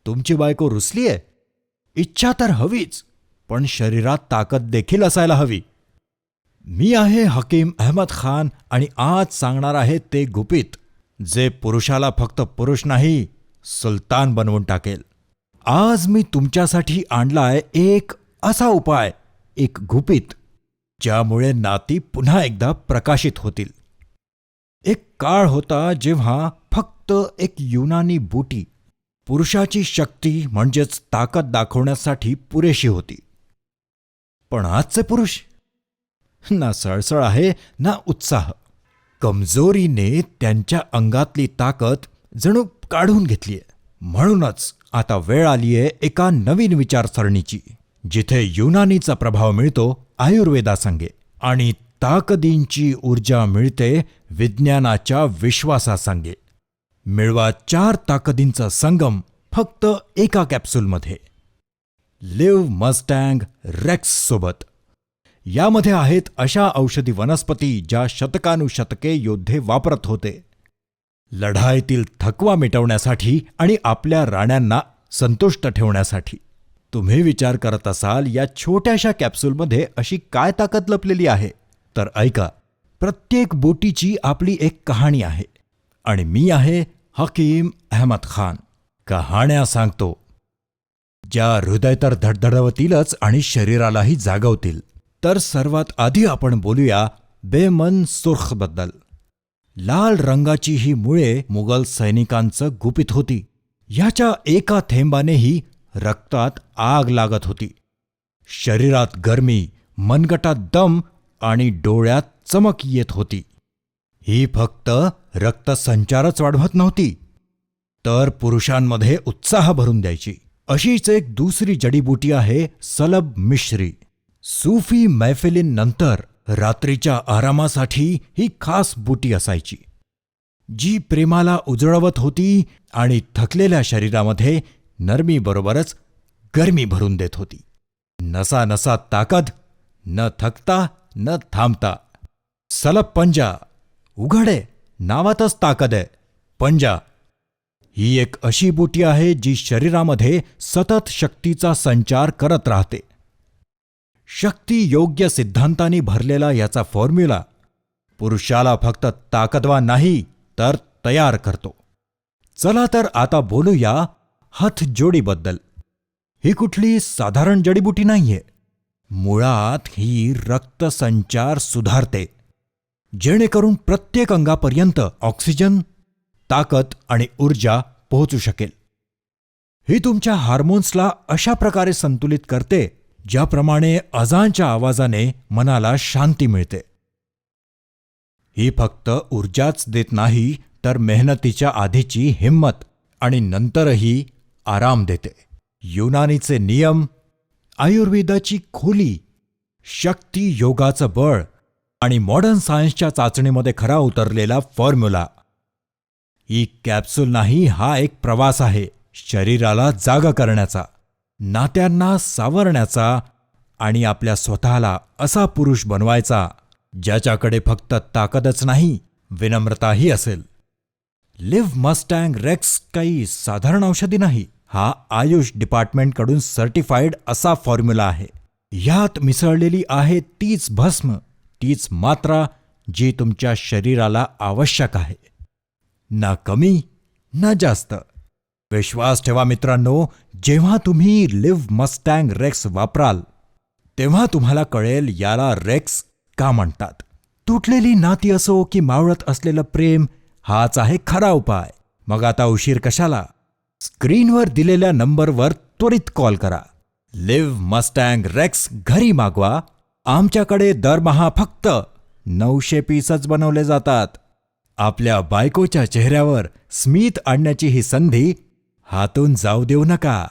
तुमची बायको रुसलीये? इच्छा तर हवीच, पण शरीरात ताकद देखील असायला हवी. मी आहे हकीम अहमद खान आणि आज सांगणार आहे ते गुपित, जे पुरुषाला फक्त पुरुष नाही, सुलतान बनवून टाकेल. आज मी तुमच्यासाठी आणलाय एक असा उपाय, एक गुपित, ज्यामुळे नाती पुन्हा एकदा प्रकाशित होतील. एक काळ होता जेव्हा फक्त एक युनानी बुटी पुरुषाची शक्ती म्हणजेच ताकद दाखवण्यासाठी पुरेशी होती. पण आजचे पुरुष ना सळसळ आहे ना उत्साह. कमजोरीने त्यांच्या अंगातली ताकद जणू काढून घेतलीय. म्हणूनच आता वेळ आलीये एका नवीन विचारसरणीची, जिथे युनानीचा प्रभाव मिळतो आयुर्वेदासंगे आणि ताकदींची ऊर्जा मिळते विज्ञानाच्या विश्वासासंगे. मिळवा 4 ताकदींचा संगम फक्त एका कॅप्सूलमध्ये. लिव्ह मस्टँग रेक्स सोबत. यामध्ये आहेत अशा औषधी वनस्पती ज्या शतकानुशतके योद्धे वापरत होते, लढाईतील थकवा मिटवण्यासाठी आणि आपल्या राण्यांना संतुष्ट ठेवण्यासाठी. तुम्ही विचार करत असाल या छोट्याशा कॅप्सूलमध्ये अशी काय ताकद लपलेली आहे? तर ऐका, प्रत्येक बोटीची आपली एक कहाणी आहे आणि मी आहे हकीम अहमद खान. कहाण्या सांगतो ज्या हृदय तर धडधडवतीलच आणि शरीरालाही जागवतील. तर सर्वात आधी आपण बोलूया बेमन सुर्खबद्दल. लाल रंगाची ही मुळे मुघल सैनिकांचं गुपित होती. ह्याच्या एका थेंबानेही रक्तात आग लागत होती. शरीरात गरमी, मनगटात दम आणि डोळ्यात चमक येत होती. ही फक्त रक्तसंचारच वाढवत नव्हती, तर पुरुषांमध्ये उत्साह भरून द्यायची. अशीच एक दुसरी जडीबुटी आहे सलब मिश्री. सूफी मैफिलींनंतर रात्रीच्या आरामासाठी ही खास बुटी असायची, जी प्रेमाला उजळवत होती आणि थकलेल्या शरीरामध्ये नरमीबरोबरच गरमी भरून देत होती. नसा नसात ताकद, न थकता न थांबता. सलब पंजा. उघड आहे, नावातच ताकद आहे. पंजा ही एक अशी बुटी आहे जी शरीरामध्ये सतत शक्तीचा संचार करत राहते. शक्ती योग्य सिद्धांतांनी भरलेला याचा फॉर्म्युला पुरुषाला फक्त ताकदवान नाही तर तयार करतो. चला तर आता बोलूया हथजोडीबद्दल. ही कुठली साधारण जडीबुटी नाहीये. मुळात ही रक्तसंचार सुधारते, जेणेकरून प्रत्येक अंगापर्यंत ऑक्सिजन, ताकद आणि ऊर्जा पोहोचू शकेल. ही तुमच्या हार्मोन्सला अशा प्रकारे संतुलित करते ज्याप्रमाणे अजानच्या आवाजाने मनाला शांती मिळते. ही फक्त ऊर्जाच देत नाही तर मेहनतीच्या आधीची हिंमत आणि नंतरही आराम देते. युनानीचे नियम, आयुर्वेदाची खोली, शक्ती योगाचं बळ आणि मॉडर्न सायन्सच्या चाचणीमध्ये खरा उतरलेला फॉर्म्युला. ही कॅप्सूल नाही, हा एक प्रवास आहे शरीराला जागा करण्याचा, नात्यांना सावरण्याचा आणि आपल्या स्वतःला असा पुरुष बनवायचा ज्याच्याकडे फक्त ताकदच नाही, विनम्रताही असेल. लिव्ह मस्टँग रेक्स काही साधारण औषधी नाही. हा आयुष डिपार्टमेंटकडून सर्टिफाईड असा फॉर्म्युला आहे. ह्यात मिसळलेली आहे तीच भस्म, तीच मात्रा जी तुमच्या शरीराला आवश्यक आहे. ना कमी ना जास्त. विश्वास ठेवा मित्रांनो, जेव्हा तुम्ही लिव्ह मस्टँग रेक्स वापराल तेव्हा तुम्हाला कळेल याला रेक्स का म्हणतात. तुटलेली नाती असो की मावळत असलेलं प्रेम, हाच आहे खरा उपाय. मग आता उशीर कशाला? स्क्रीनवर दिलेल्या नंबरवर त्वरित कॉल करा. लिव्ह मस्टँग रेक्स घरी मागवा. आमच्याकडे दरमहा फक्त 900 पीसच बनवले जातात. आपल्या बायकोच्या चेहऱ्यावर स्मित आणण्याची ही संधी हातून जाऊ देऊ नका.